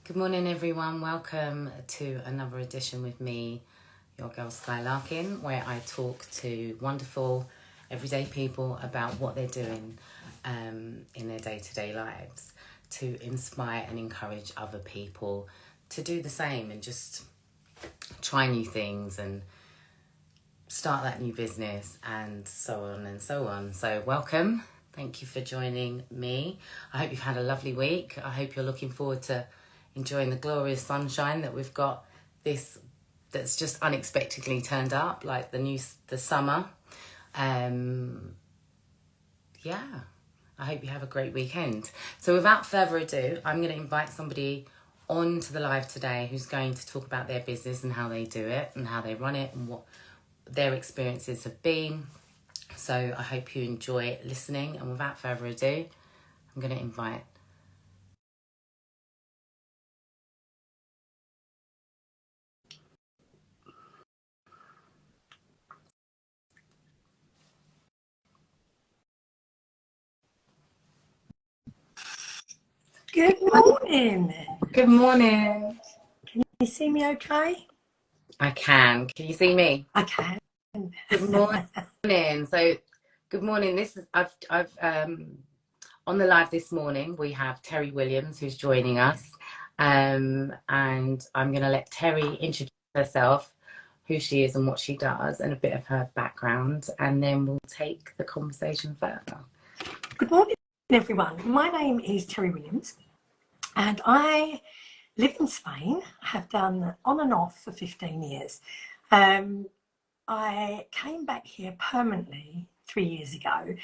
Good morning, everyone. Welcome to another edition with me, your girl Sky Larkin, where I talk to wonderful, everyday people about what they're doing in their day-to-day lives to inspire and encourage other people to do the same and just try new things and start that new business and so on and so on. So welcome. Thank you for joining me. I hope you've had a lovely week. I hope you're looking forward to enjoying the glorious sunshine that we've got that's just unexpectedly turned up, like the summer. Yeah, I hope you have a great weekend. So without further ado, I'm going to invite somebody on to the live today who's going to talk about their business and how they do it and how they run it and what their experiences have been. So I hope you enjoy listening, and without further ado, I'm going to invite Good morning. Good morning. Can you see me okay? I can. Can you see me? I can. Good morning. So, good morning. This is I've on the live this morning. We have Terrie Williams who's joining us, and I'm going to let Terrie introduce herself, who she is and what she does, and a bit of her background, and then we'll take the conversation further. Good morning, everyone. My name is Terrie Williams, and I live in Spain. I have done on and off for 15 years. I came back here permanently 3 years ago,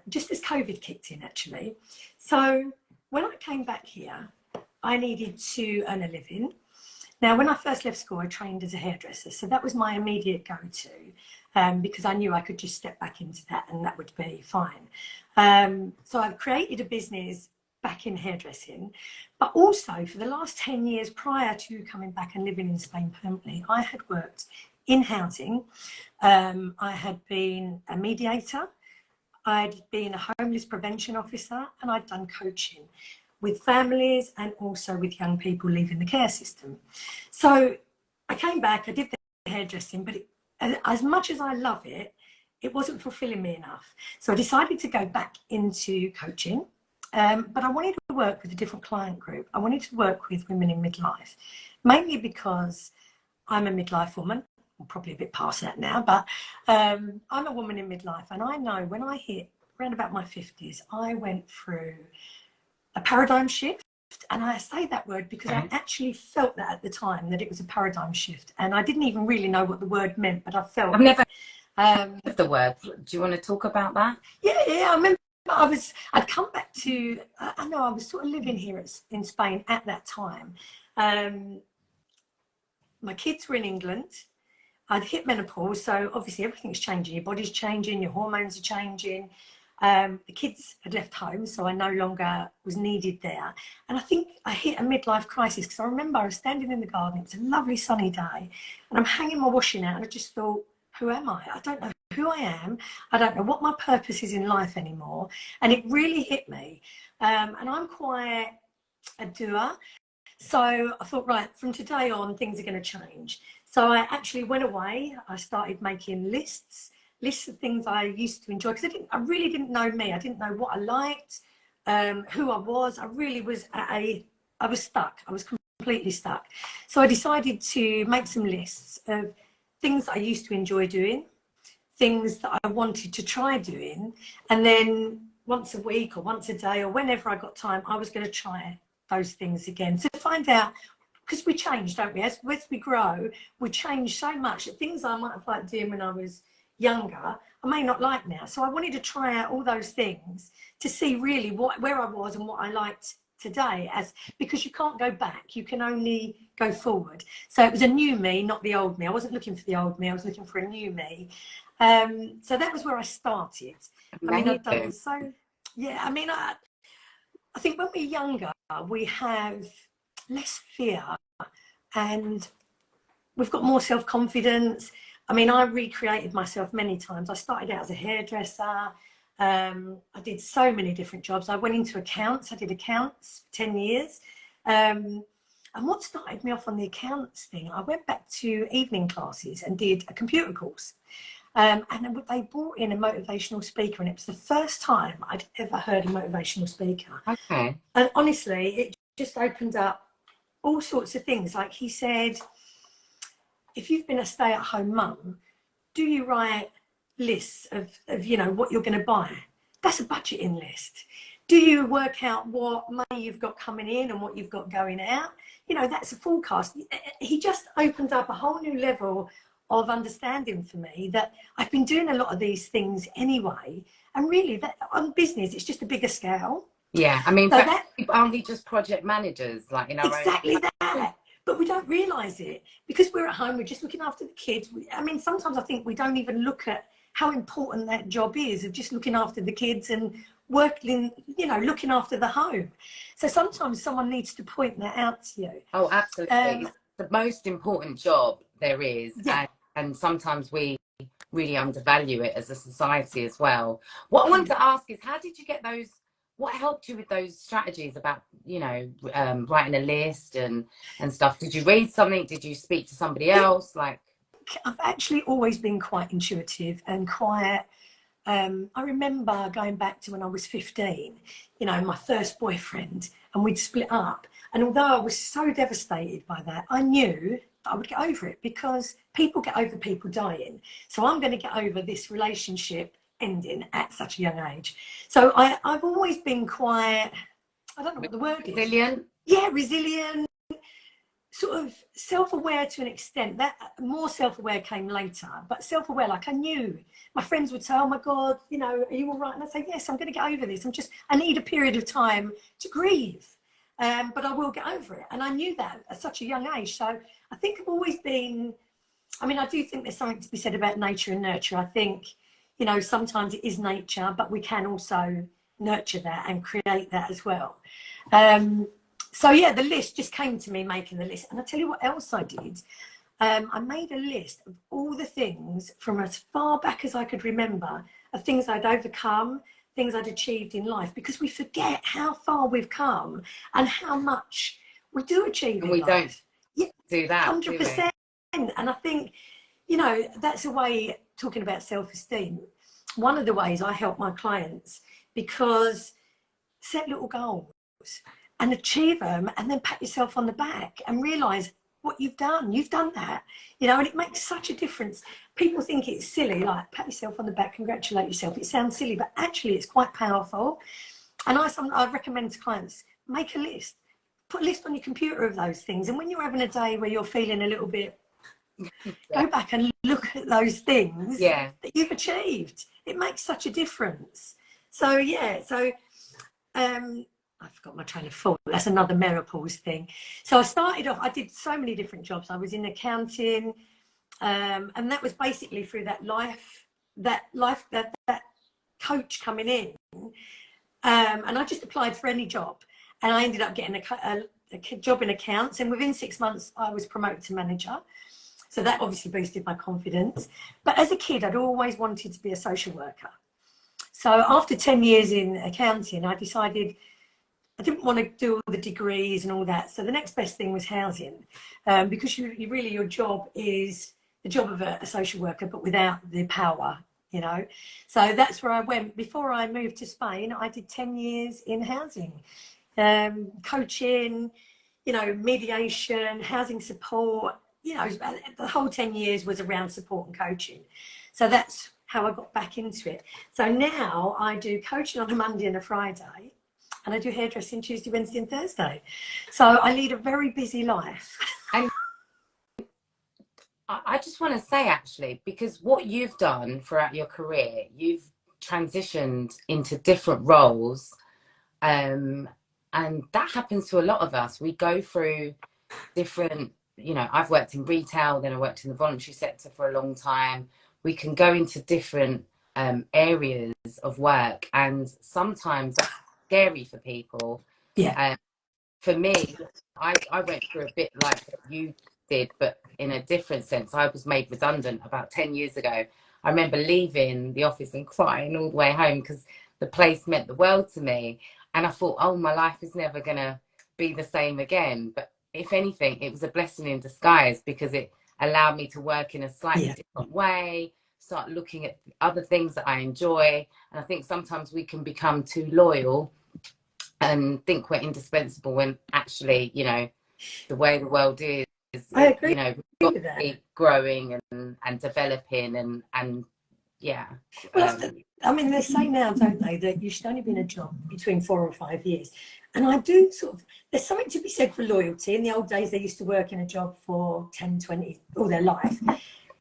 just as COVID kicked in, actually. So when I came back here, I needed to earn a living. Now, when I first left school, I trained as a hairdresser, so that was my immediate go-to, because I knew I could just step back into that and that would be fine. So I've created a business back in hairdressing, but also for the last 10 years prior to coming back and living in Spain permanently, I had worked in housing. I had been a mediator, I'd been a homeless prevention officer, and I'd done coaching with families and also with young people leaving the care system. So I came back, I did the hairdressing, but as much as I love it, it wasn't fulfilling me enough. So I decided to go back into coaching, but I wanted to work with a different client group. I wanted to work with women in midlife, mainly because I'm a midlife woman. I'm probably a bit past that now, but I'm a woman in midlife, and I know when I hit around about my 50s, I went through a paradigm shift. And I say that word because I actually felt that at the time, that it was a paradigm shift, and I didn't even really know what the word meant, but I felt I've never heard the word. Do you want to talk about that? Yeah, I remember I'd come back to, I know I was sort of living here in Spain at that time. My kids were in England. I'd hit menopause, so obviously everything's changing. Your body's changing, your hormones are changing. The kids had left home, so I no longer was needed there. And I think I hit a midlife crisis, because I remember I was standing in the garden. It was a lovely sunny day, and I'm hanging my washing out, and I just thought, who am I? I don't know who I am. I don't know what my purpose is in life anymore. And it really hit me. And I'm quite a doer. So I thought, right, from today on, things are going to change. So I actually went away. I started making lists of things I used to enjoy, because I really didn't know me. I didn't know what I liked, who I was. I really was I was stuck. I was completely stuck. So I decided to make some lists of things that I used to enjoy doing, things that I wanted to try doing, and then once a week or once a day or whenever I got time, I was going to try those things again to find out, because we change, don't we? As we grow, we change so much that things I might have liked doing when I was younger, I may not like now. So I wanted to try out all those things to see really where I was and what I liked today, because you can't go back, you can only go forward. So it was a new me, not the old me. I wasn't looking for the old me, I was looking for a new me. So that was where I started. I mean, I've done so, yeah, I mean, I think when we're younger, we have less fear and we've got more self-confidence. I mean, I recreated myself many times. I started out as a hairdresser. I did so many different jobs. I went into accounts. I did accounts for 10 years. And what started me off on the accounts thing, I went back to evening classes and did a computer course. And then they brought in a motivational speaker, and it was the first time I'd ever heard a motivational speaker. Okay. And honestly, it just opened up all sorts of things. Like he said, if you've been a stay-at-home mum, do you write lists of you know, what you're going to buy? That's a budgeting list. Do you work out what money you've got coming in and what you've got going out? You know, that's a forecast. He just opened up a whole new level of understanding for me that I've been doing a lot of these things anyway. And really, that on business, it's just a bigger scale. Yeah, I mean, So aren't we just project managers, like in our exactly own... that. But we don't realise it because we're at home. We're just looking after the kids. I mean, sometimes I think we don't even look at how important that job is of just looking after the kids and working, you know, looking after the home. So sometimes someone needs to point that out to you. Oh, absolutely. It's the most important job there is. Yeah. And sometimes we really undervalue it as a society as well. What I wanted to ask is, how did you get those, what helped you with those strategies about, you know, writing a list and stuff? Did you read something? Did you speak to somebody else? Like, I've actually always been quite intuitive and quite, I remember going back to when I was 15, you know, my first boyfriend, and we'd split up. And although I was so devastated by that, I knew I would get over it because people get over people dying. So I'm going to get over this relationship ending at such a young age. So I've always been quite, I don't know what the word is. Resilient? Yeah, resilient. Sort of self-aware to an extent. That more self-aware came later, but self-aware, like I knew my friends would say, oh my God, you know, are you all right? And I'd say, yes, I'm going to get over this. I need a period of time to grieve, but I will get over it. And I knew that at such a young age. So I think I've always been, I mean, I do think there's something to be said about nature and nurture. I think, you know, sometimes it is nature, but we can also nurture that and create that as well. So yeah, the list just came to me making the list. And I'll tell you what else I did. I made a list of all the things from as far back as I could remember of things I'd overcome, things I'd achieved in life, because we forget how far we've come and how much we do achieve in life. Don't do that, 100%. And I think, you know, that's a way, talking about self-esteem, one of the ways I help my clients, because set little goals and achieve them, and then pat yourself on the back and realize what you've done. You've done that, you know, and it makes such a difference. People think it's silly, like pat yourself on the back, congratulate yourself. It sounds silly, but actually it's quite powerful. And I recommend to clients, make a list, put a list on your computer of those things. And when you're having a day where you're feeling a little bit, go back and look at those things that you've achieved. It makes such a difference. So yeah, so I forgot my train of thought. That's another menopause thing. So I started off, I did so many different jobs. I was in accounting, and that was basically through that coach coming in. And I just applied for any job, and I ended up getting a job in accounts. And within 6 months, I was promoted to manager. So that obviously boosted my confidence. But as a kid, I'd always wanted to be a social worker. So after 10 years in accounting, I decided I didn't want to do all the degrees and all that. So the next best thing was housing, because you really, your job is the job of a social worker, but without the power, you know. So that's where I went. Before I moved to Spain, I did 10 years in housing, coaching, you know, mediation, housing support, you know, the whole 10 years was around support and coaching. So that's how I got back into it. So now I do coaching on a Monday and a Friday, and I do hairdressing Tuesday, Wednesday and Thursday. So I lead a very busy life. And I just want to say, actually, because what you've done throughout your career, you've transitioned into different roles. And that happens to a lot of us. We go through different, you know, I've worked in retail, then I worked in the voluntary sector for a long time. We can go into different areas of work, and sometimes that's scary for people. Yeah. For me, I went through a bit like what you did, but in a different sense. I was made redundant about 10 years ago. I remember leaving the office and crying all the way home because the place meant the world to me. And I thought, oh, my life is never going to be the same again. But if anything, it was a blessing in disguise, because it allowed me to work in a slightly Yeah. different way, start looking at other things that I enjoy. And I think sometimes we can become too loyal and think we're indispensable, when actually, you know, the way the world is, I you agree know, we've got with to that. keep growing and developing and yeah. Well, I mean, they say now, don't they, that you should only be in a job between 4 or 5 years. And I do sort of, there's something to be said for loyalty. In the old days, they used to work in a job for 10, 20, all their life.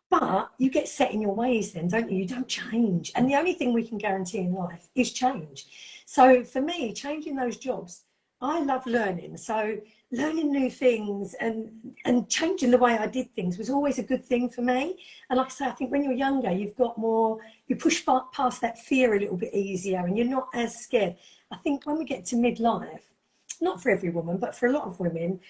But you get set in your ways then, don't you? You don't change. And the only thing we can guarantee in life is change. So for me, changing those jobs, I love learning. So learning new things and changing the way I did things was always a good thing for me. And like I say, I think when you're younger, you've got more, you push past that fear a little bit easier and you're not as scared. I think when we get to midlife, not for every woman, but for a lot of women,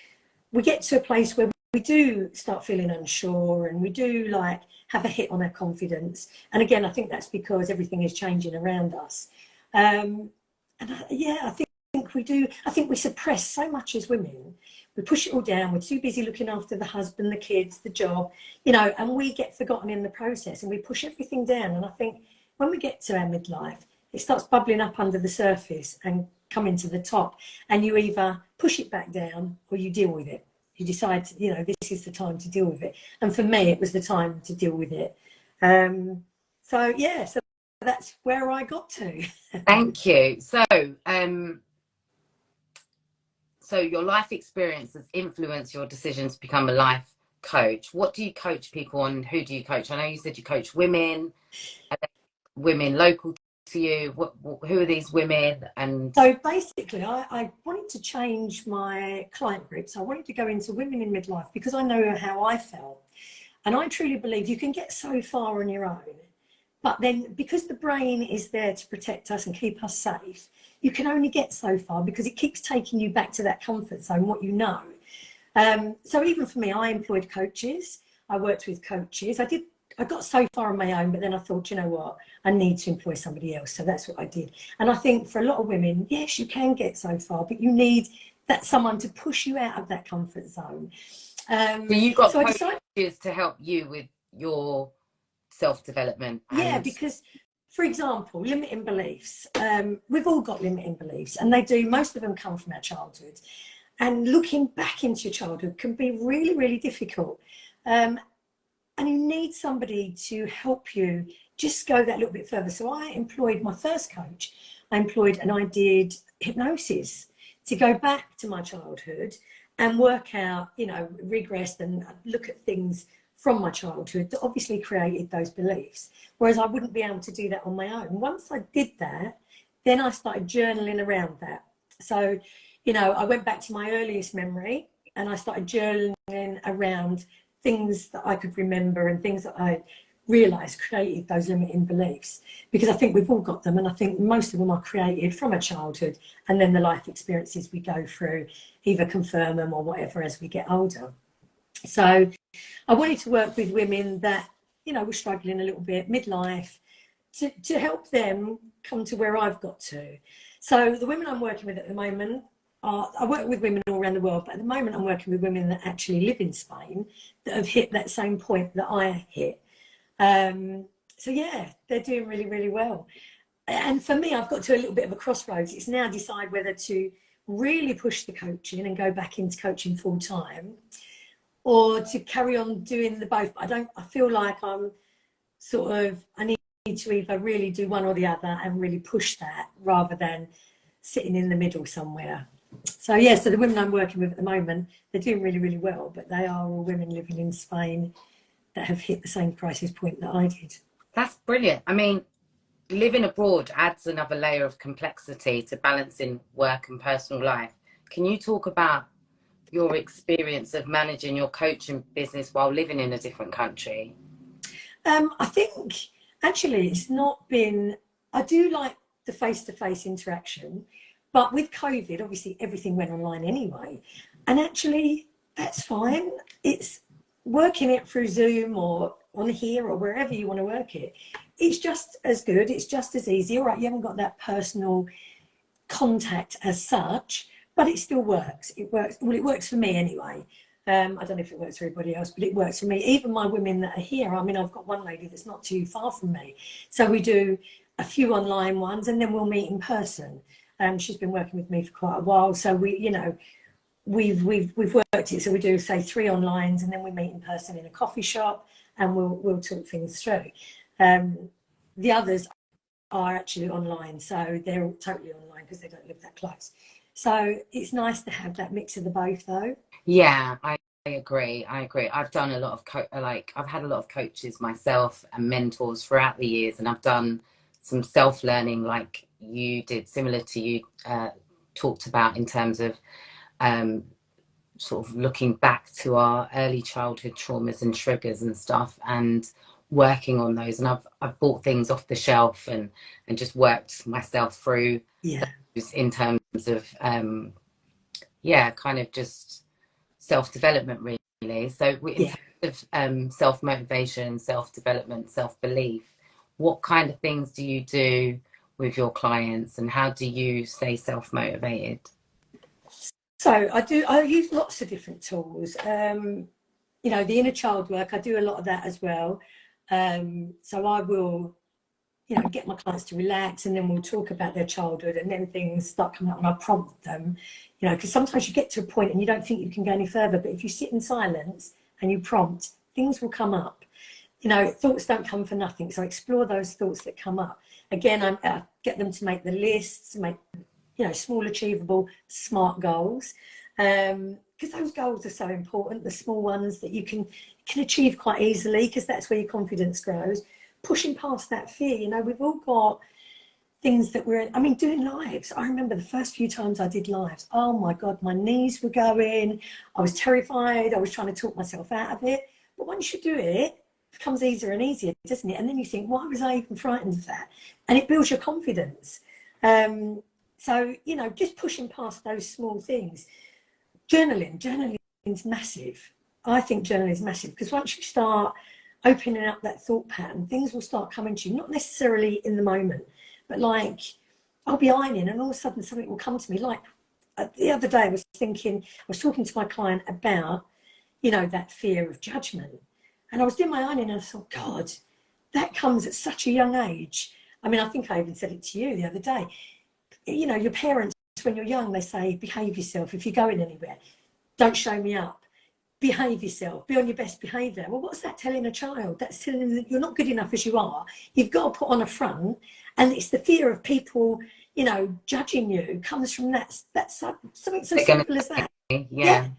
we get to a place where we do start feeling unsure and we do like have a hit on our confidence. And again, I think that's because everything is changing around us. Yeah, I think we do. I think we suppress so much as women. We push it all down. We're too busy looking after the husband, the kids, the job, you know, and we get forgotten in the process and we push everything down. And I think when we get to our midlife, it starts bubbling up under the surface and coming to the top. And you either push it back down or you deal with it. You decide, you know, this is the time to deal with it. And for me, it was the time to deal with it. So, yeah, so that's where I got to. Thank you. So your life experience has influenced your decision to become a life coach. What do you coach people on? Who do you coach? I know you said you coach women, women local to you. Who are these women? And so basically, I wanted to change my client group. So I wanted to go into women in midlife because I know how I felt. And I truly believe you can get so far on your own. But then because the brain is there to protect us and keep us safe, you can only get so far because it keeps taking you back to that comfort zone, what you know. So even for me, I employed coaches. I worked with coaches. I got so far on my own, but then I thought, you know what, I need to employ somebody else. So that's what I did. And I think for a lot of women, yes, you can get so far, but you need that someone to push you out of that comfort zone. so you got so I coaches decided to help you with your self-development. yeah, because for example, limiting beliefs. We've all got limiting beliefs and they do, most of them come from our childhood. And looking back into your childhood can be really, really difficult. And you need somebody to help you just go that little bit further. So I employed my first coach, and I did hypnosis to go back to my childhood and work out, you know, regress and look at things from my childhood that obviously created those beliefs. Whereas I wouldn't be able to do that on my own. Once I did that, then I started journaling around that. So, you know, I went back to my earliest memory and I started journaling around things that I could remember and things that I realised created those limiting beliefs, because I think we've all got them, and I think most of them are created from a childhood, and then the life experiences we go through either confirm them or whatever as we get older. So I wanted to work with women that, you know, were struggling a little bit midlife to help them come to where I've got to. So the women I'm working with at the moment, I work with women all around the world, but at the moment I'm working with women that actually live in Spain that have hit that same point that I hit. So yeah, they're doing really, really well. And for me, I've got to a little bit of a crossroads. It's now decide whether to really push the coaching and go back into coaching full time, or to carry on doing the both. But I feel like I'm sort of, I need to either really do one or the other and really push that rather than sitting in the middle somewhere. So yeah, so the women I'm working with at the moment, they're doing really, really well, but they are all women living in Spain that have hit the same crisis point that I did. That's brilliant. I mean, living abroad adds another layer of complexity to balancing work and personal life. Can you talk about your experience of managing your coaching business while living in a different country? I think actually it's not been, I do like the face-to-face interaction, but with COVID, obviously everything went online anyway. And actually that's fine. It's working it through Zoom or on here or wherever you want to work it. It's just as good. It's just as easy. All right, you haven't got that personal contact as such, but it still works. It works. Well, it works for me anyway. I don't know if it works for everybody else, but it works for me. Even my women that are here, I mean, I've got one lady that's not too far from me. So we do a few online ones and then we'll meet in person. She's been working with me for quite a while. So we, you know, we've worked it. So we do, say, 3 onlines and then we meet in person in a coffee shop and we'll talk things through. The others are actually online. So they're all totally online because they don't live that close. So it's nice to have that mix of the both, though. Yeah, I agree. I've done a lot of I've had a lot of coaches myself and mentors throughout the years, and I've done some self-learning like you did, similar to you talked about, in terms of sort of looking back to our early childhood traumas and triggers and stuff, and working on those. And I've bought things off the shelf and just worked myself through those in terms of kind of just self-development, really. So in terms of self-motivation, self-development, self-belief, what kind of things do you do with your clients and how do you stay self-motivated? So I use lots of different tools. You know, the inner child work, I do a lot of that as well. So I will, you know, get my clients to relax and then we'll talk about their childhood and then things start coming up and I prompt them, you know, because sometimes you get to a point and you don't think you can go any further, but if you sit in silence and you prompt, things will come up. You know, thoughts don't come for nothing. So explore those thoughts that come up. Again, I get them to make the lists, make, you know, small, achievable, smart goals. Because those goals are so important, the small ones that you can achieve quite easily, because that's where your confidence grows. Pushing past that fear, you know, we've all got things that I mean, doing lives. I remember the first few times I did lives, oh my God, my knees were going. I was terrified. I was trying to talk myself out of it. But once you do it, it becomes easier and easier, doesn't it? And then you think, why was I even frightened of that? And it builds your confidence. So, you know, just pushing past those small things. Journaling is massive. I think journaling is massive because once you start opening up that thought pattern, things will start coming to you, not necessarily in the moment, but like I'll be ironing and all of a sudden something will come to me. Like the other day I was talking to my client about, you know, that fear of judgment. And I was doing my ironing and I thought, God, that comes at such a young age. I mean, I think I even said it to you the other day. You know, your parents, when you're young, they say, behave yourself. If you're going anywhere, don't show me up. Behave yourself. Be on your best behaviour. Well, what's that telling a child? That's telling them that you're not good enough as you are. You've got to put on a front. And it's the fear of people, you know, judging you comes from that's something so simple as that. Yeah.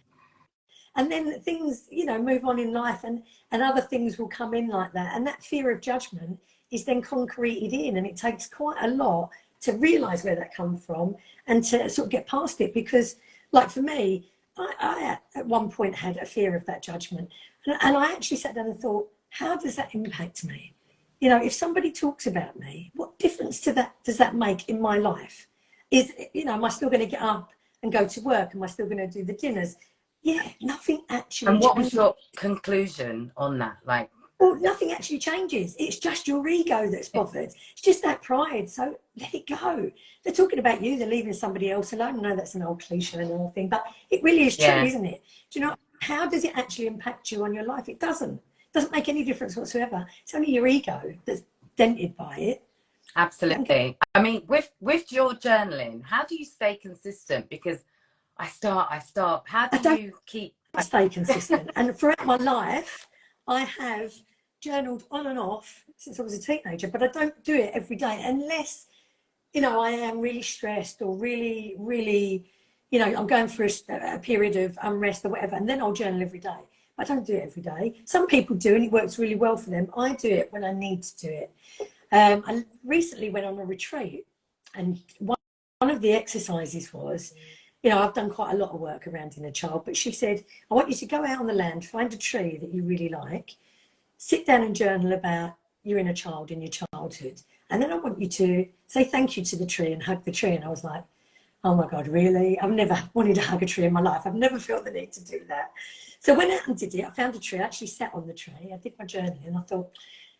And then things, you know, move on in life and other things will come in like that. And that fear of judgment is then concreted in, and it takes quite a lot to realise where that comes from and to sort of get past it. Because, like for me, I at one point had a fear of that judgment. And I actually sat down and thought, how does that impact me? You know, if somebody talks about me, what difference does that make in my life? Is, you know, am I still going to get up and go to work? Am I still going to do the dinners? Yeah, nothing actually And what changes. was your conclusion on that? Like, well, nothing actually changes. It's just your ego that's bothered. It's just that pride. So let it go. They're talking about you. They're leaving somebody else alone. I know that's an old cliche and all thing, but it really is true, isn't it? Do you know, how does it actually impact you on your life? It doesn't. It doesn't make any difference whatsoever. It's only your ego that's dented by it. Absolutely. I mean, with your journaling, how do you stay consistent? Because I start. How do you keep? I stay consistent. And throughout my life, I have journaled on and off since I was a teenager, but I don't do it every day unless, you know, I am really stressed or really, you know, I'm going through a period of unrest or whatever, and then I'll journal every day. But I don't do it every day. Some people do, and it works really well for them. I do it when I need to do it. I recently went on a retreat, and one of the exercises was, you know, I've done quite a lot of work around inner child, but she said, I want you to go out on the land, find a tree that you really like, sit down and journal about your inner child in your childhood. And then I want you to say thank you to the tree and hug the tree. And I was like, oh my God, really? I've never wanted to hug a tree in my life. I've never felt the need to do that. So I went out and did it. I found a tree. I actually sat on the tree. I did my journaling and I thought,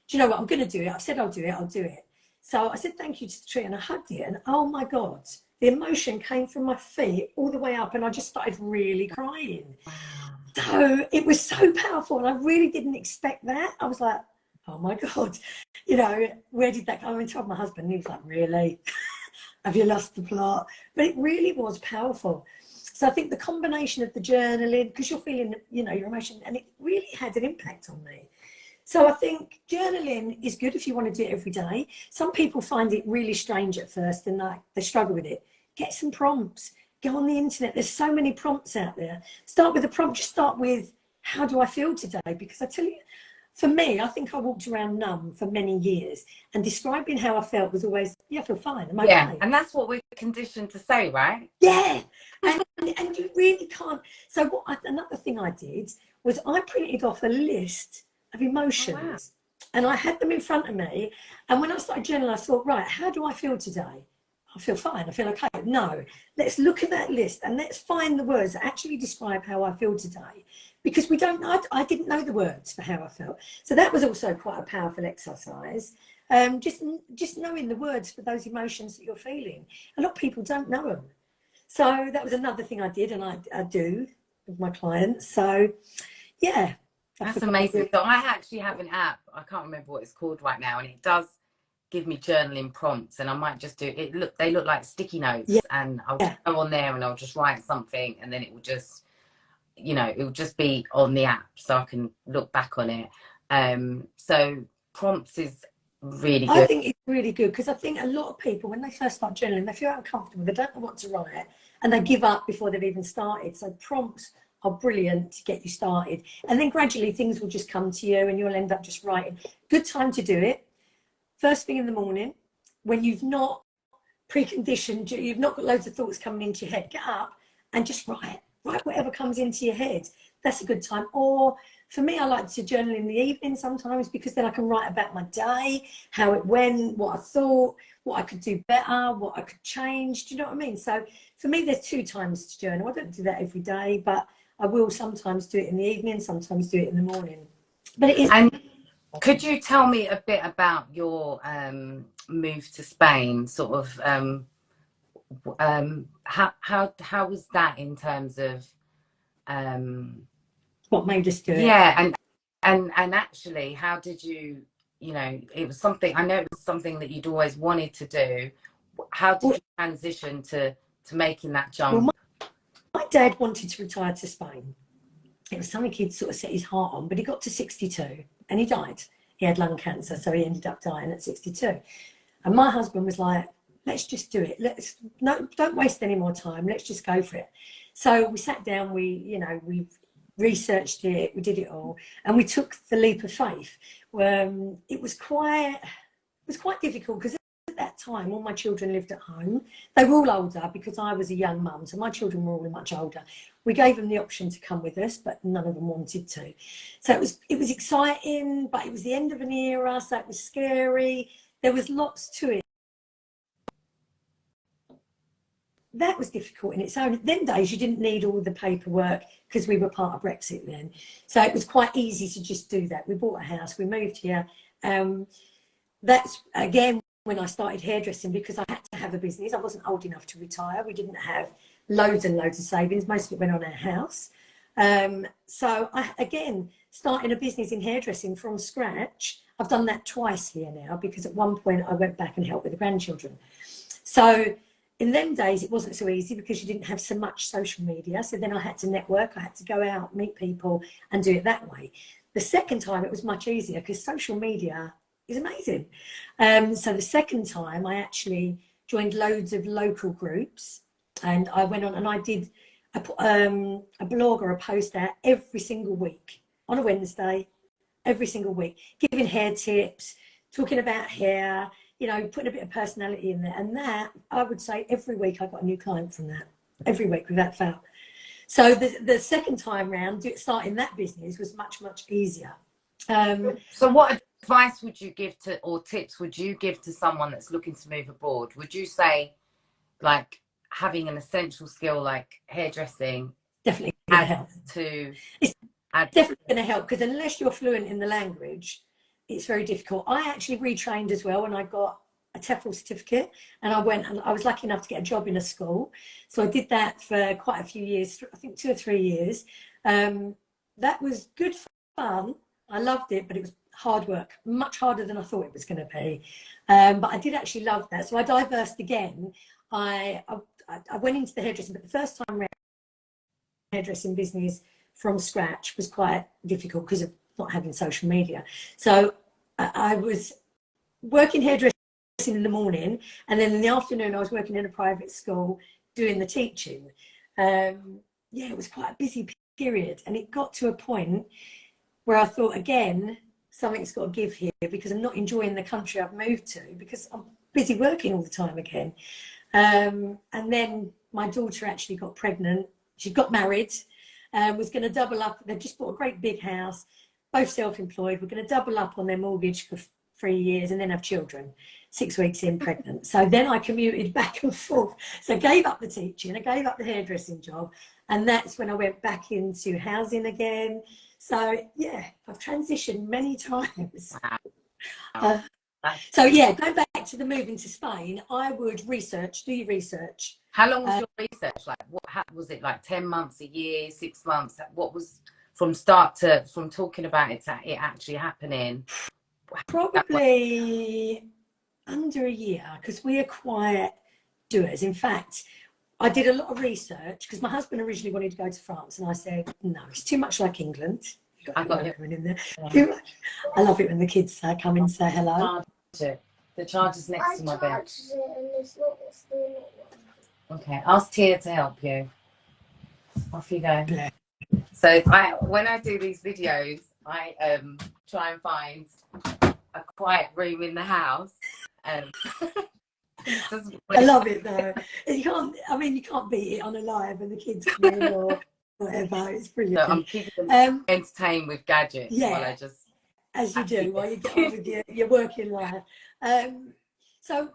do you know what? I'm going to do it. I've said I'll do it. I'll do it. So I said thank you to the tree and I hugged it. And oh my God, the emotion came from my feet all the way up, and I just started really crying. Wow. So it was so powerful, and I really didn't expect that. I was like, oh my God, you know, where did that come? I went to told my husband, and he was like, really? Have you lost the plot? But it really was powerful. So I think the combination of the journaling, because you're feeling, you know, your emotion, and it really had an impact on me. So I think journaling is good if you want to do it every day. Some people find it really strange at first and like they struggle with it. Get some prompts. Go on the internet. There's so many prompts out there. Start with a prompt. Just start with, how do I feel today? Because I tell you, for me, I think I walked around numb for many years, and describing how I felt was always, yeah, I feel fine. I'm okay. Yeah, and that's what we're conditioned to say, right? Yeah, and you really can't. So another thing I did was I printed off a list of emotions. Oh, wow. And I had them in front of me. And when I started journaling, I thought, right, how do I feel today? I feel fine. I feel okay. No, let's look at that list and let's find the words that actually describe how I feel today. Because I didn't know the words for how I felt. So that was also quite a powerful exercise. Just knowing the words for those emotions that you're feeling. A lot of people don't know them. So that was another thing I did, and I do with my clients. So, yeah. That's amazing. So I actually have an app. I can't remember what it's called right now, and it does give me journaling prompts, and I might just do it. They look like sticky notes, yeah. And I'll just go on there and I'll just write something, and then it will just, you know, it will just be on the app so I can look back on it. So prompts is really good. I think it's really good because I think a lot of people, when they first start journaling, they feel uncomfortable. They don't know what to write, and they give up before they've even started. So prompts are brilliant to get you started, and then gradually things will just come to you and you'll end up just writing. Good time to do it first thing in the morning, when you've not preconditioned, you've not got loads of thoughts coming into your head. Get up and just write whatever comes into your head. That's a good time. Or for me, I like to journal in the evening sometimes, because then I can write about my day, how it went, what I thought, what I could do better, what I could change. Do you know what I mean? So for me, there's 2 times to journal. I don't do that every day, but I will sometimes do it in the evening, sometimes do it in the morning. But it is. And could you tell me a bit about your move to Spain? Sort of how was that in terms of what made us do it? Yeah, and actually, how did you? You know, it was something. I know it was something that you'd always wanted to do. How did you transition to making that jump? Well, my dad wanted to retire to Spain. It was something he'd sort of set his heart on, but he got to 62 and he died. He had lung cancer, so he ended up dying at 62. And my husband was like, let's just do it. Don't waste any more time. Let's just go for it. So we sat down, we researched it, we did it all, and we took the leap of faith. It was quite difficult because at that time all my children lived at home. They were all older because I was a young mum, so my children were all much older. We gave them the option to come with us, but none of them wanted to. So it was exciting, but it was the end of an era, so it was scary. There was lots to it. That was difficult in its own. Them days you didn't need all the paperwork because we were part of Brexit then. So it was quite easy to just do that. We bought a house, we moved here. That's, again, when I started hairdressing, because I had to have a business. I wasn't old enough to retire. We didn't have loads and loads of savings. Most of it went on our house. So again, starting a business in hairdressing from scratch, I've done that twice here now, because at one point I went back and helped with the grandchildren. So in them days, it wasn't so easy because you didn't have so much social media. So then I had to network, I had to go out, meet people and do it that way. The second time it was much easier because social media is amazing. So the second time I actually joined loads of local groups, and I went on and I did a blog or a post out every single week on a Wednesday, every single week, giving hair tips, talking about hair, you know, putting a bit of personality in there. And that, I would say, every week I got a new client from that, every week without fail. So the second time round, starting that business was much, much easier. So what advice would you give to, or tips would you give to someone that's looking to move abroad? Would you say, like, having an essential skill like hairdressing definitely going to help? It's definitely going to help, because unless you're fluent in the language, it's very difficult. I actually retrained as well, and I got a TEFL certificate, and I went and I was lucky enough to get a job in a school. So I did that for quite a few years, I think 2 or 3 years. That was good fun. I loved it, but it was hard work, much harder than I thought it was going to be. But I did actually love that. So I diversified again. I went into the hairdressing, but the first time around, hairdressing business from scratch was quite difficult because of not having social media. So I was working hairdressing in the morning, and then in the afternoon I was working in a private school doing the teaching. Yeah, it was quite a busy period, and it got to a point where I thought, again, something's got to give here, because I'm not enjoying the country I've moved to because I'm busy working all the time again. And then my daughter actually got pregnant. She got married, was going to double up. They just bought a great big house, both self-employed. We're going to double up on their mortgage for 3 years and then have children. 6 weeks in, pregnant. So then I commuted back and forth. So I gave up the teaching, I gave up the hairdressing job, and that's when I went back into housing again. So yeah, I've transitioned many times. Wow. So yeah, going back to the moving to Spain, I would do your research. How long was your research? Like, was it like 10 months, a year, 6 months? What was from talking about it to it actually happening? Probably under a year, because we are quiet doers. In fact, I did a lot of research because my husband originally wanted to go to France, and I said, no, it's too much like England. I got it in there. Too much. I love it when the kids come and say hello. The charger's next to my bed. Okay, ask Tia to help you. Off you go. Yeah. So when I do these videos, I try and find a quiet room in the house. I love it though. You can't beat it on a live and the kids come in or whatever. It's brilliant. So I'm keeping them entertained with gadgets. Yeah, while I just as you do while you get on with your working life. So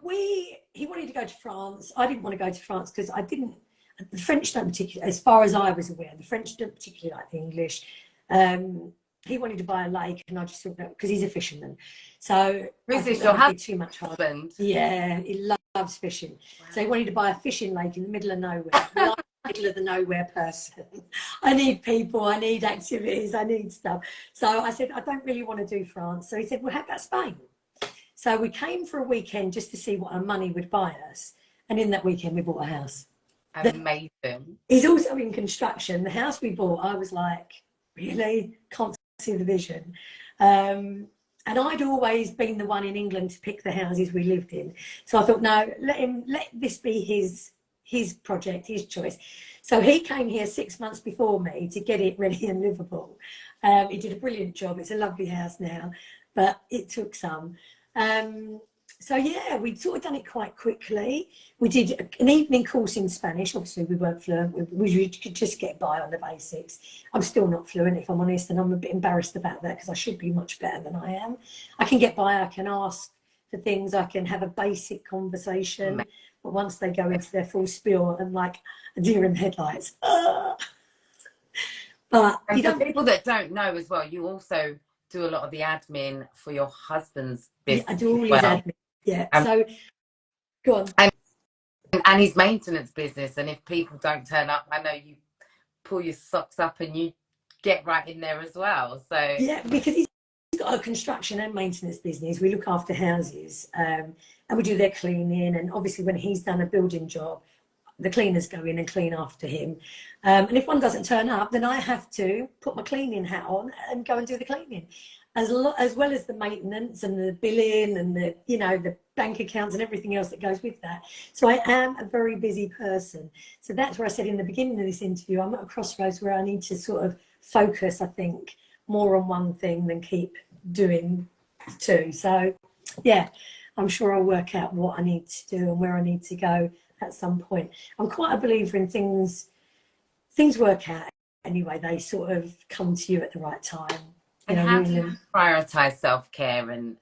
he wanted to go to France. I didn't want to go to France because the French don't particularly, as far as I was aware, the French don't particularly like the English. He wanted to buy a lake, and I just thought, no, because he's a fisherman. So is this your husband? Too much hard. Yeah, he loves fishing. Wow. So he wanted to buy a fishing lake in the middle of nowhere. I'm the middle of the nowhere person. I need people, I need activities, I need stuff. So I said, I don't really want to do France. So he said, well, how about Spain? So we came for a weekend just to see what our money would buy us. And in that weekend, we bought a house. Amazing. He's also in construction. The house we bought, I was like, really? Can't see the vision. And I'd always been the one in England to pick the houses we lived in. So I thought, no, let this be his project, his choice. So he came here 6 months before me to get it ready and livable. He did a brilliant job. It's a lovely house now, but it took some. So yeah, we'd sort of done it quite quickly. We did an evening course in Spanish. Obviously we weren't fluent. We could just get by on the basics. I'm still not fluent, if I'm honest, and I'm a bit embarrassed about that because I should be much better than I am. I can get by, I can ask for things, I can have a basic conversation, but once they go into their full spiel, I'm like a deer in the headlights. But and for people that don't know as well, you also do a lot of the admin for your husband's business. Yeah, I do all his admin. Yeah, so go on. And his maintenance business. And if people don't turn up, I know you pull your socks up and you get right in there as well. So yeah, because he's got a construction and maintenance business. We look after houses, and we do their cleaning. And obviously, when he's done a building job, the cleaners go in and clean after him. And if one doesn't turn up, then I have to put my cleaning hat on and go and do the cleaning. As well as the maintenance and the billing and the bank accounts and everything else that goes with that. So I am a very busy person. So that's where I said in the beginning of this interview, I'm at a crossroads where I need to sort of focus, I think, more on one thing than keep doing two. So yeah, I'm sure I'll work out what I need to do and where I need to go at some point. I'm quite a believer in things work out anyway. They sort of come to you at the right time. And how do you prioritise self-care, and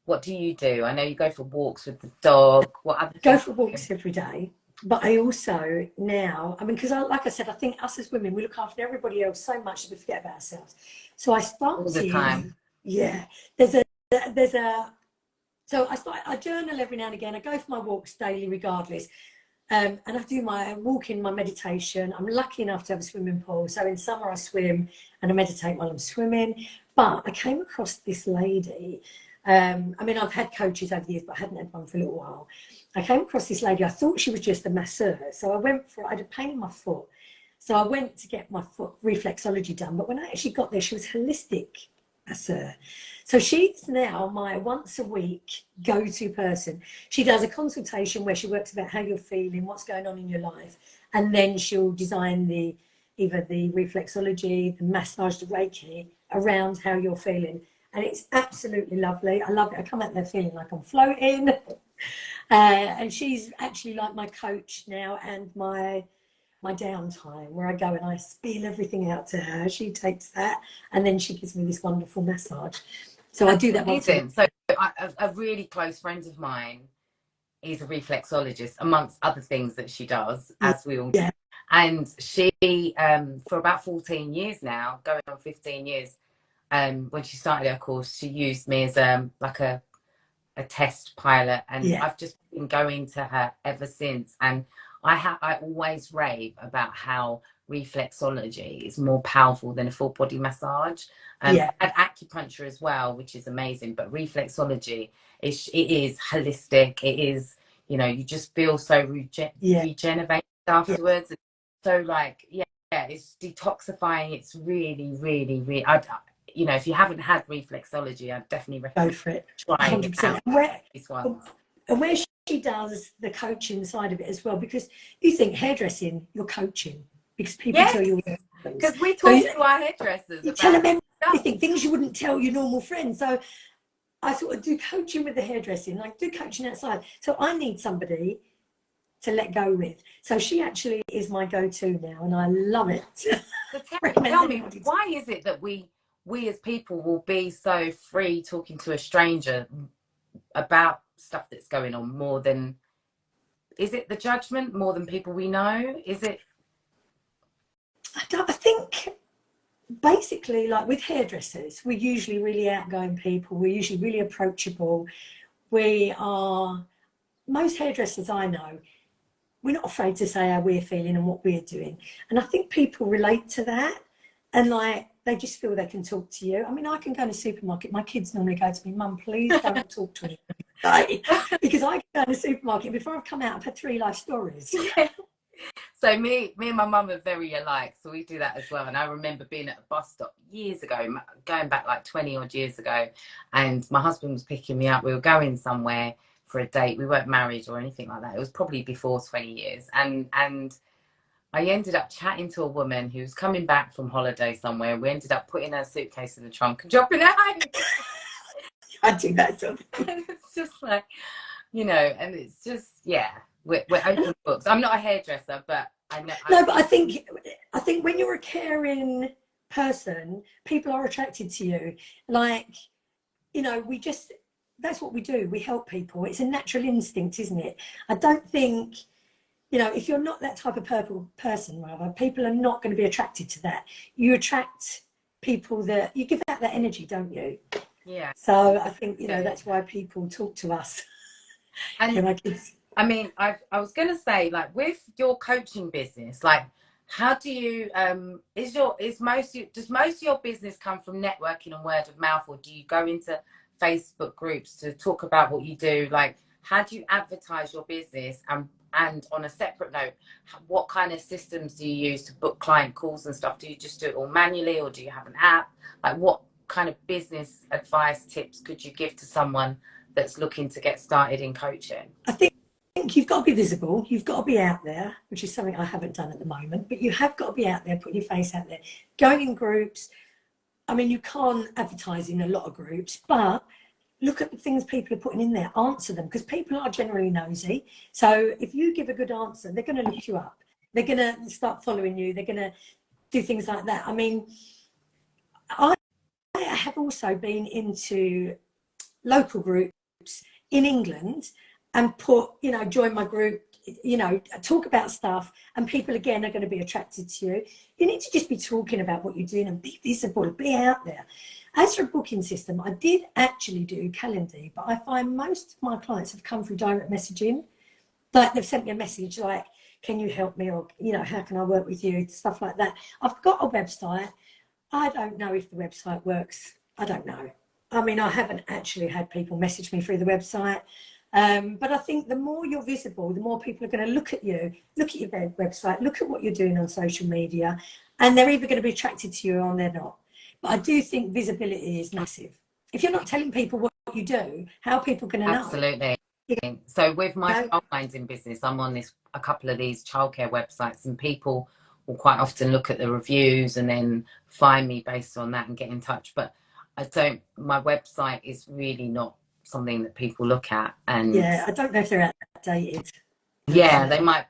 what do you do? I know you go for walks with the dog. What other go for walks every day, but I also now, because like I said, I think us as women, we look after everybody else so much that we forget about ourselves. So I start all the time. Yeah, there's a So I journal every now and again. I go for my walks daily, regardless. And I do my walking, my meditation. I'm lucky enough to have a swimming pool. So in summer I swim and I meditate while I'm swimming. But I came across this lady. I mean, I've had coaches over the years, but I hadn't had one for a little while. I came across this lady. I thought she was just a masseur. So I went for, I had a pain in my foot. So I went to get my foot reflexology done. But when I actually got there, she was holistic masseur. So she's now my once a week go-to person. She does a consultation where she works about how you're feeling, what's going on in your life, and then she'll design either the reflexology, the massage, the Reiki around how you're feeling. And it's absolutely lovely. I love it. I come out there feeling like I'm floating. And she's actually like my coach now and my downtime, where I go and I spill everything out to her. She takes that and then she gives me this wonderful massage. So I do that once a week. So a really close friend of mine is a reflexologist, amongst other things that she does, as we all do. And she, for about 14 years now, going on 15 years, when she started her course, she used me as like a test pilot, and I've just been going to her ever since. And I always rave about how reflexology is more powerful than a full body massage. And acupuncture as well, which is amazing. But reflexology, it is holistic. It is, you know, you just feel so regenerated afterwards. So like, it's detoxifying. It's really, really, really. You know, if you haven't had reflexology, I'd definitely recommend go for it. Trying 100%. And where she does the coaching side of it as well, because you think hairdressing, you're coaching because people tell you. Because we talk to our hairdressers. You tell them everything, things you wouldn't tell your normal friends. So I sort of do coaching with the hairdressing, like do coaching outside. So I need somebody to let go with. So she actually is my go-to now, and I love it. So tell me, why is it that we as people will be so free talking to a stranger about stuff that's going on more than, is it the judgment more than people we know? Is it? I think basically, like with hairdressers, we're usually really outgoing people. We're usually really approachable. Most hairdressers I know, we're not afraid to say how we're feeling and what we're doing. And I think people relate to that. And like, they just feel they can talk to you. I mean, I can go in a supermarket. My kids normally go to me, Mum, please don't talk to me. Because I can go in a supermarket, before I've come out, I've had 3 life stories. So me and my mum are very alike, so we do that as well. And I remember being at a bus stop years ago, going back like 20 odd years ago, and my husband was picking me up. We were going somewhere for a date. We weren't married or anything like that. It was probably before 20 years. And I ended up chatting to a woman who was coming back from holiday somewhere. We ended up putting her suitcase in the trunk and dropping her home. I do that sort of thing. It's just like, you know, and it's just, we're open books. I'm not a hairdresser, but I know. No, but I think when you're a caring person, people are attracted to you. Like, you know, that's what we do. We help people. It's a natural instinct, isn't it? I don't think, you know, if you're not that type of person, rather, people are not going to be attracted to that. You attract people that, you give out that energy, don't you? Yeah. So I think, you know, that's why people talk to us. And I mean, I was going to say, like, with your coaching business, like, how do you, does most of your business come from networking and word of mouth, or do you go into Facebook groups to talk about what you do? Like, how do you advertise your business? And on a separate note, what kind of systems do you use to book client calls and stuff? Do you just do it all manually, or do you have an app? Like, what kind of business advice tips could you give to someone that's looking to get started in coaching? I think you've got to be visible. You've got to be out there, which is something I haven't done at the moment, but you have got to be out there, putting your face out there, going in groups. I mean, you can't advertise in a lot of groups, but look at the things people are putting in there, answer them, because people are generally nosy. So if you give a good answer, they're going to look you up. They're going to start following you. They're going to do things like that. I mean, I have also been into local groups in England and join my group you know, talk about stuff, and people again are going to be attracted to you. You need to just be talking about what you're doing and be visible, be out there. As for a booking system, I did actually do Calendly, but I find most of my clients have come through direct messaging. Like they've sent me a message like, can you help me? Or, you know, how can I work with you? Stuff like that. I've got a website. I don't know if the website works. I don't know. I mean, I haven't actually had people message me through the website. But I think the more you're visible, the more people are going to look at you, look at your website, look at what you're doing on social media, and they're either going to be attracted to you or they're not. But I do think visibility is massive. If you're not telling people what you do, how are people going to know? Absolutely. So with my childminding business, I'm on a couple of these childcare websites, and people will quite often look at the reviews and then find me based on that and get in touch. But my website is really not something that people look at. And yeah, I don't know if they're outdated. Yeah, they might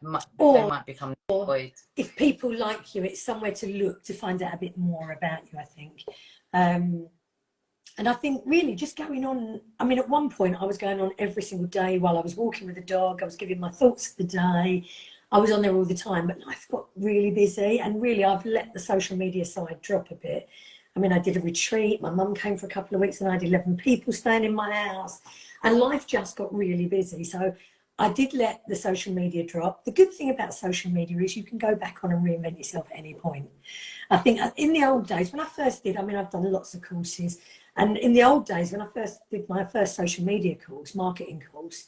become void. If people like you, it's somewhere to look to find out a bit more about you, I think. And I think really just going on, I mean, at one point I was going on every single day while I was walking with the dog. I was giving my thoughts of the day. I was on there all the time, but life got really busy, and really I've let the social media side drop a bit. I mean, I did a retreat. My mum came for a couple of weeks and I had 11 people staying in my house, and life just got really busy. So I did let the social media drop. The good thing about social media is you can go back on and reinvent yourself at any point. I think in the old days, when I first did, I mean, I've done lots of courses. And in the old days, when I first did my first social media course, marketing course,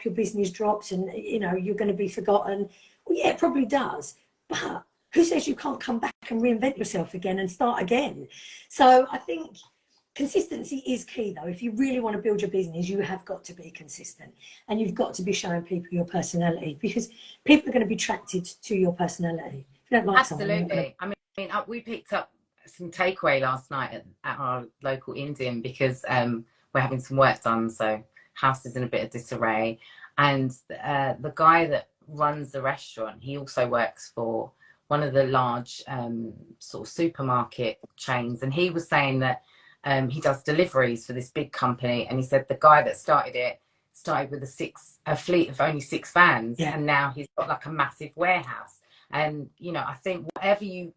your business drops and, you know, you're going to be forgotten. Well, yeah, it probably does. But who says you can't come back and reinvent yourself again and start again? So I think consistency is key, though. If you really want to build your business, you have got to be consistent, and you've got to be showing people your personality, because people are going to be attracted to your personality. If you don't like Absolutely. I mean, we picked up some takeaway last night at our local Indian because we're having some work done, so house is in a bit of disarray. And the guy that runs the restaurant, he also works for one of the large sort of supermarket chains, and he was saying that he does deliveries for this big company, and he said the guy that started with a fleet of only 6 vans, and now he's got like a massive warehouse. And you know, I think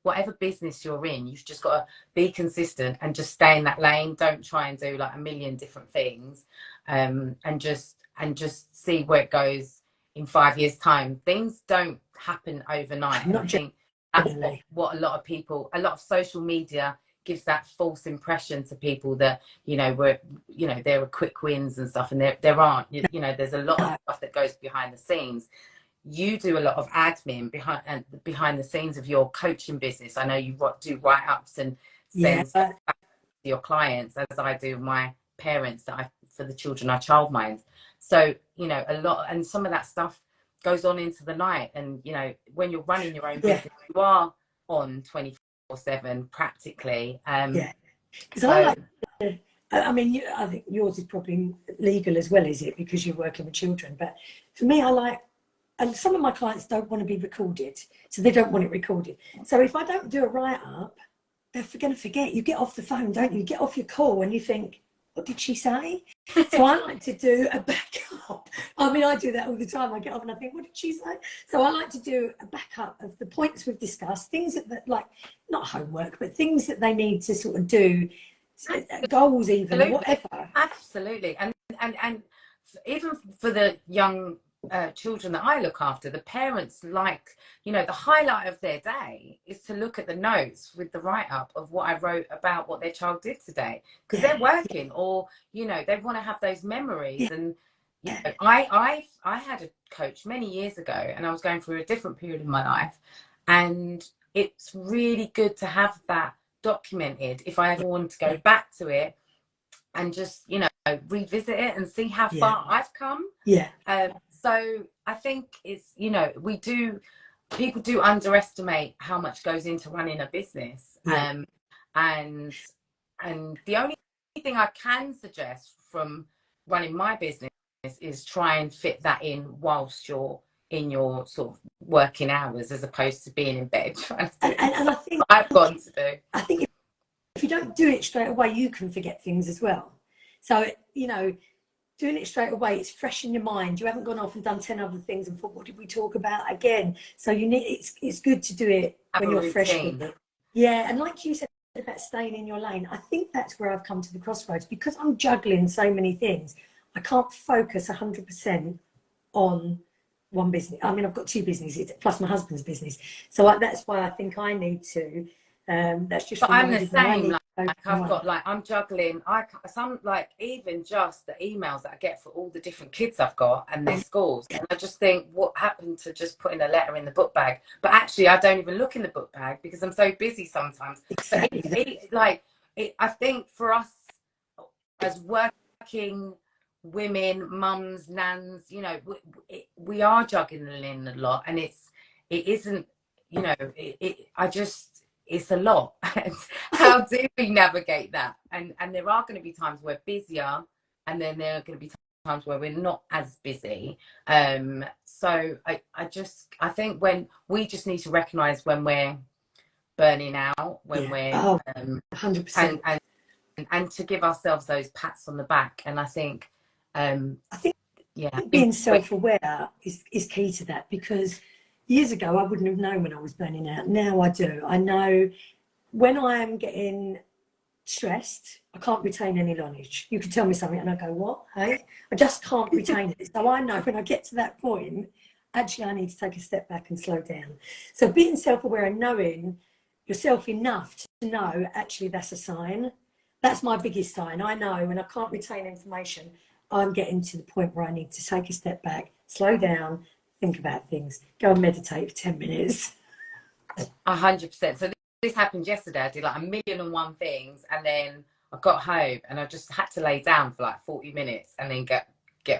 whatever business you're in, you've just got to be consistent and just stay in that lane. Don't try and do like a million different things, and just see where it goes in 5 years' time. Things don't happen overnight. Not I think that's what a lot of social media gives that false impression to people that, you know, there are quick wins and stuff, and there aren't. You know, there's a lot of stuff that goes behind the scenes. You do a lot of admin behind the scenes of your coaching business. I know you do write-ups and send stuff back to your clients, as I do my parents for the children I childmind. So, you know, a lot, and some of that stuff goes on into the night. And, you know, when you're running your own business, you are on 24/7 practically. Because I mean, I think yours is probably legal as well, is it? Because you're working with children. But for me, and some of my clients don't want to be recorded, so they don't want it recorded. So if I don't do a write-up, they're going to forget. You get off the phone, don't you? You get off your call and you think, what did she say? So I like to do a backup. I mean, I do that all the time. I get off and I think, what did she say? So I like to do a backup of the points we've discussed, things that like, not homework, but things that they need to sort of do, goals even, or whatever. Absolutely. And even for the young children that I look after, the parents, like, you know, the highlight of their day is to look at the notes with the write-up of what I wrote about what their child did today, because they're working, or, you know, they want to have those memories. And you know, I had a coach many years ago, and I was going through a different period of my life, and it's really good to have that documented if I ever want to go back to it and just, you know, revisit it and see how far I've come. So I think it's, you know, people do underestimate how much goes into running a business. And the only thing I can suggest from running my business is try and fit that in whilst you're in your sort of working hours, as opposed to being in bed trying to do and I think I've gone to do. I think if you don't do it straight away, you can forget things as well. So, you know, doing it straight away, it's fresh in your mind. You haven't gone off and done 10 other things and thought, what did we talk about again? So you need, it's good to do it when you're fresh with it. Yeah, and like you said about staying in your lane, I think that's where I've come to the crossroads, because I'm juggling so many things. I can't focus 100% on one business. I mean, I've got 2 businesses plus my husband's business, so that's why I think I need to. That's just. But I'm the same. Like I've got, like, I'm juggling. Some, like, even just the emails that I get for all the different kids I've got and their schools, and I just think, what happened to just putting a letter in the book bag? But actually, I don't even look in the book bag because I'm so busy sometimes. Exactly. I think for us as working women, mums, nans, you know, we are juggling a lot, and it isn't, you know, it's a lot. How do we navigate that? And there are going to be times we're busier, and then there are going to be times where we're not as busy. So I think when we just need to recognize when we're burning out, when we're 100%, and to give ourselves those pats on the back. And I think being self-aware is key to that, because years ago I wouldn't have known when I was burning out. Now I do. I know when I am getting stressed, I can't retain any knowledge. You can tell me something and I go, what? Hey, I just can't retain it. So I know when I get to that point, actually I need to take a step back and slow down. So being self-aware and knowing yourself enough to know, actually, that's a sign. That's my biggest sign. I know when I can't retain information, I'm getting to the point where I need to take a step back, slow down, think about things, go and meditate for 10 minutes. 100%. So this happened yesterday. I did like 1,000,001 things, and then I got home and I just had to lay down for like 40 minutes and then get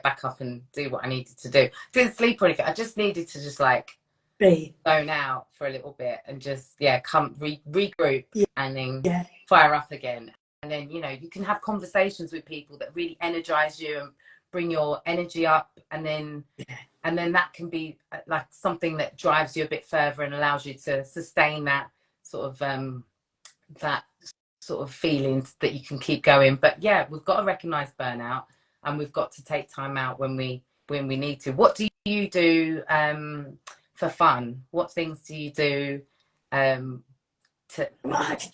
back up and do what I needed to do. Didn't sleep or anything. I just needed to just like zone out for a little bit and just come regroup and then fire up again. And then, you know, you can have conversations with people that really energize you and bring your energy up, and then that can be like something that drives you a bit further and allows you to sustain that sort of feelings that you can keep going. But yeah, we've got to recognize burnout, and we've got to take time out when we need to. What do you do for fun? What things do you do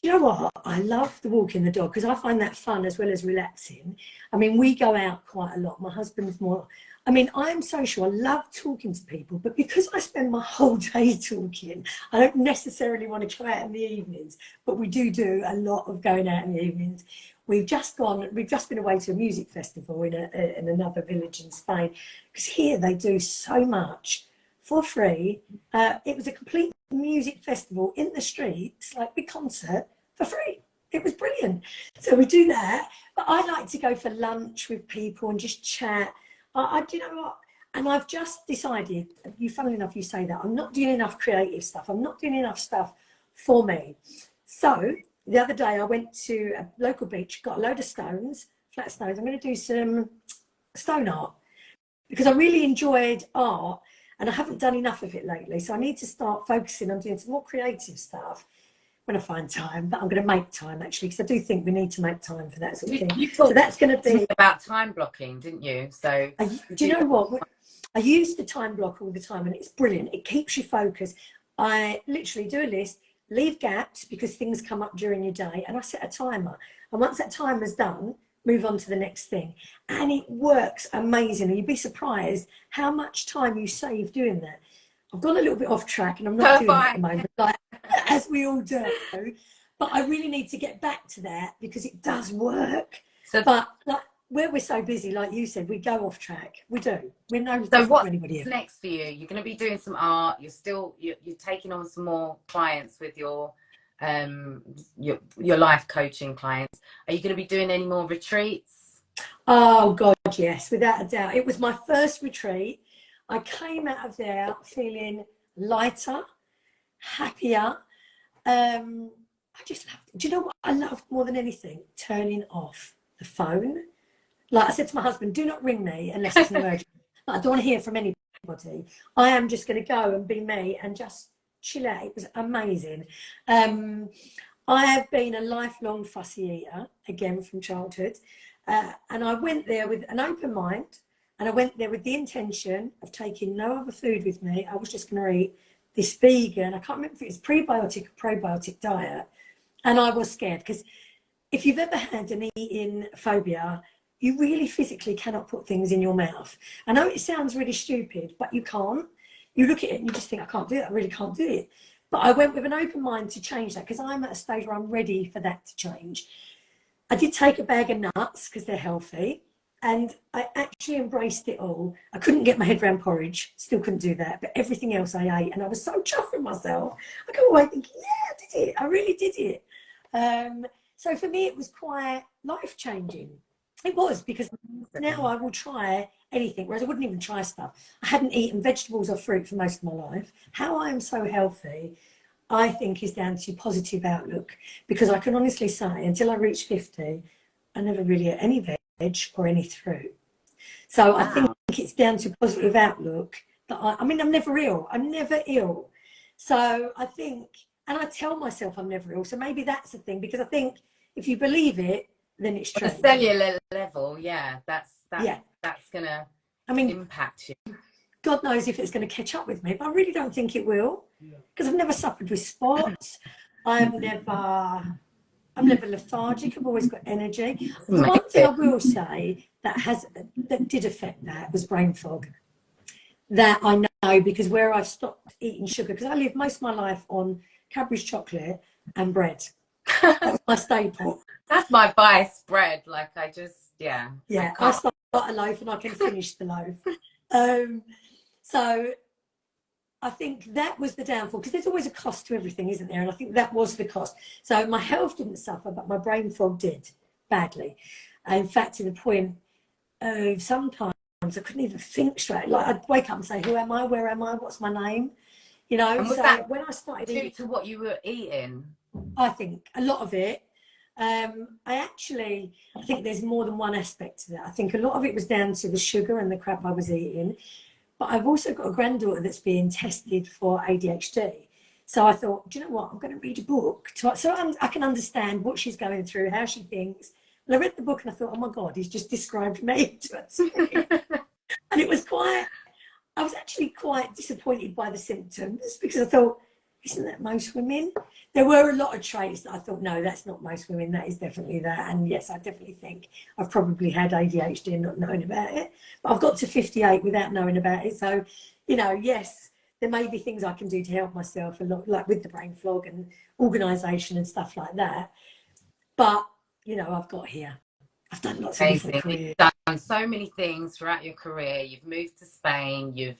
you know what? I love the walking the dog, because I find that fun as well as relaxing. I mean, we go out quite a lot. My husband's more, I mean, I'm social. I love talking to people, but because I spend my whole day talking, I don't necessarily want to go out in the evenings, but we do a lot of going out in the evenings. We've just been away to a music festival in another village in Spain, because here they do so much for free. It was a complete music festival in the streets, like big concert for free. It was brilliant. So we do that. But I like to go for lunch with people and just chat. Do you know what? And I've just decided, funnily enough, you say that, I'm not doing enough creative stuff. I'm not doing enough stuff for me. So the other day I went to a local beach, got a load of stones, flat stones. I'm going to do some stone art, because I really enjoyed art, and I haven't done enough of it lately. So I need to start focusing on doing some more creative stuff when I find time. But I'm going to make time, actually, because I do think we need to make time for that sort of thing. So that's going to be about time blocking, didn't you? So do you know what? I use the time block all the time, and it's brilliant. It keeps you focused. I literally do a list, leave gaps because things come up during your day, and I set a timer. And once that timer's done, move on to the next thing. And it works amazingly. You'd be surprised how much time you save doing that. I've gone a little bit off track, and I'm not doing that at the moment, like, as we all do. But I really need to get back to that, because it does work. But like, where we're so busy, like you said, we go off track. We do. We're no different to anybody else. What's next for you? You're going to be doing some art. You're taking on some more clients with your life coaching clients. Are you going to be doing any more retreats? Oh God, yes, without a doubt. It was my first retreat. I came out of there feeling lighter, happier. I just loved it. Do you know what I loved more than anything? Turning off the phone. Like I said to my husband, do not ring me unless it's an emergency. I don't want to hear from anybody. I am just going to go and be me and just chill out. It was amazing. I have been a lifelong fussy eater, again from childhood. And I went there with an open mind, and I went there with the intention of taking no other food with me. I was just going to eat this vegan, I can't remember if it was prebiotic or probiotic diet. And I was scared because if you've ever had an eating phobia, you really physically cannot put things in your mouth. I know it sounds really stupid, but you can't. You look at it and you just think, I can't do it, I really can't do it. But I went with an open mind to change that because I'm at a stage where I'm ready for that to change. I did take a bag of nuts because they're healthy, and I actually embraced it all. I couldn't get my head around porridge, still couldn't do that, but everything else I ate, and I was so chuffed with myself. I go away thinking, yeah, I did it, I really did it. So for me, it was quite life-changing. It was, because now I will try anything, whereas I wouldn't even try stuff. I hadn't eaten vegetables or fruit for most of my life. How I am so healthy, I think, is down to positive outlook, because I can honestly say until I reached 50, I never really ate any veg or any fruit. So wow. I think it's down to positive outlook that I mean, I'm never ill. I'm never ill. So I think, and I tell myself I'm never ill. So maybe that's the thing, because I think if you believe it, then it's true. On a cellular level, yeah, that's gonna impact you. God knows if it's going to catch up with me, but I really don't think it will, because I've never suffered with spots. I'm never lethargic. I've always got energy. The one thing I will say that did affect that was brain fog. That I know, because where I've stopped eating sugar, because I lived most of my life on Cadbury's chocolate and bread. That's my staple. That's my vice, bread. Like I start a loaf and I can finish the loaf. So I think that was the downfall, because there's always a cost to everything, isn't there? And I think that was the cost. So my health didn't suffer, but my brain fog did badly. In fact, to the point of sometimes I couldn't even think straight. Like I'd wake up and say, who am I? Where am I? What's my name? You know, and was so that when I started due to what you were eating? I think a lot of it. I think there's more than one aspect to that. I think a lot of it was down to the sugar and the crap I was eating. But I've also got a granddaughter that's being tested for ADHD. So I thought, do you know what? I'm going to read a book so I can understand what she's going through, how she thinks. And I read the book and I thought, oh my God, he's just described me to her. And I was actually quite disappointed by the symptoms, because I thought, isn't that most women? There were a lot of traits that I thought, no, that's not most women. That is definitely that. And yes, I definitely think I've probably had ADHD and not known about it. But I've got to 58 without knowing about it. So, you know, yes, there may be things I can do to help myself, a lot, like with the brain fog and organisation and stuff like that. But, you know, I've got here. I've done lots of different careers. You've done so many things throughout your career. You've moved to Spain. You're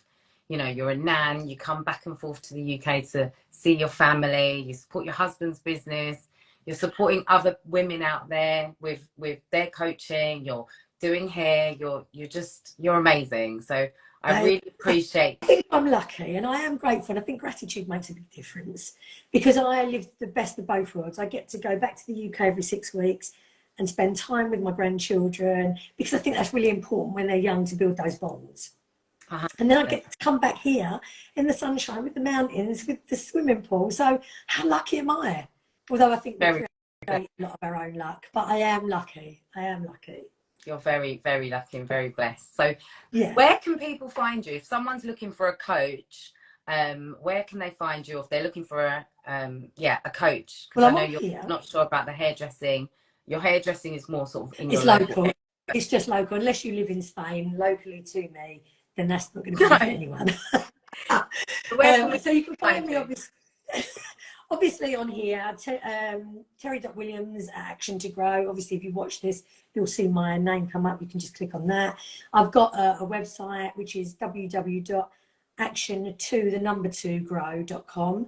a nan, you come back and forth to the UK to see your family, you support your husband's business, you're supporting other women out there with their coaching, you're doing hair, you're amazing. So I really appreciate. I think I'm lucky and I am grateful, and I think gratitude makes a big difference, because I live the best of both worlds. I get to go back to the UK every 6 weeks and spend time with my grandchildren, because I think that's really important when they're young, to build those bonds. And then I get to come back here in the sunshine with the mountains, with the swimming pool. So how lucky am I? Although I think we create a lot of our own luck, but I am lucky. You're very, very lucky and very blessed. So where can people find you? If someone's looking for a coach, where can they find you? If they're looking for a coach, because I know you're not sure about the hairdressing. Your hairdressing is more sort of in your local. It's just local, unless you live in Spain, locally to me. Then that's not going to be for anyone. So you can find me obviously on here, Terrie Williams, Action to Grow. Obviously, if you watch this, you'll see my name come up. You can just click on that. I've got a website, which is www.action2grow.com.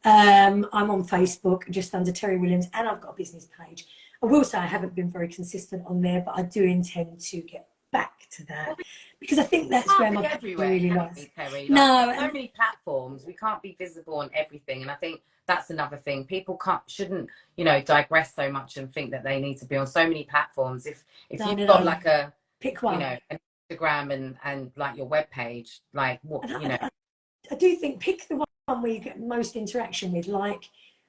I'm on Facebook, just under Terrie Williams, and I've got a business page. I will say I haven't been very consistent on there, but I do intend to get back to that, because I think that's where my everywhere really lies. No, so many platforms, we can't be visible on everything, and I think that's another thing. People shouldn't digress so much and think that they need to be on so many platforms. If you've got like a pick one, an Instagram and like your web page, like what I do think pick the one where you get most interaction with. Like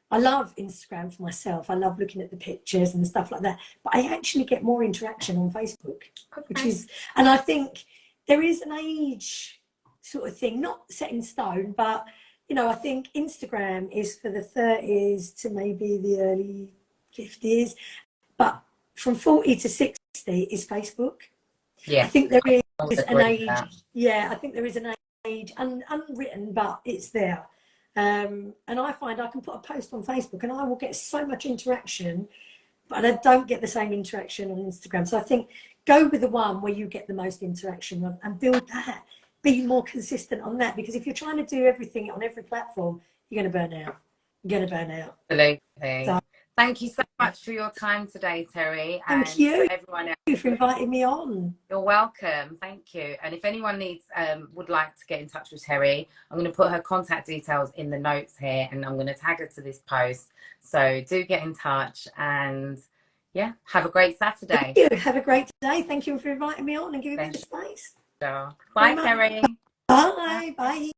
I love Instagram for myself. I love looking at the pictures and stuff like that. But I actually get more interaction on Facebook, which is, and I think there is an age sort of thing, not set in stone, but you know, I think Instagram is for the 30s to maybe the early 50s, but from 40 to 60 is Facebook. Yeah, I think there is an agree with age. that. Yeah, I think there is an age, unwritten, but it's there. And I find I can put a post on Facebook and I will get so much interaction, but I don't get the same interaction on Instagram. So I think go with the one where you get the most interaction and build that. Be more consistent on that, because if you're trying to do everything on every platform, you're going to burn out. You're going to burn out. Absolutely. So, thank you so much for your time today, Terrie. thank And you. for everyone else, Thank you for inviting me on. you're welcome. Thank you. And if anyone needs, would like to get in touch with Terrie, I'm going to put her contact details in the notes here, and I'm going to tag her to this post. So do get in touch, and yeah, have a great Saturday. Thank you. Have a great day. Thank you for inviting me on and giving me the space. Bye, Terrie. Bye. Bye.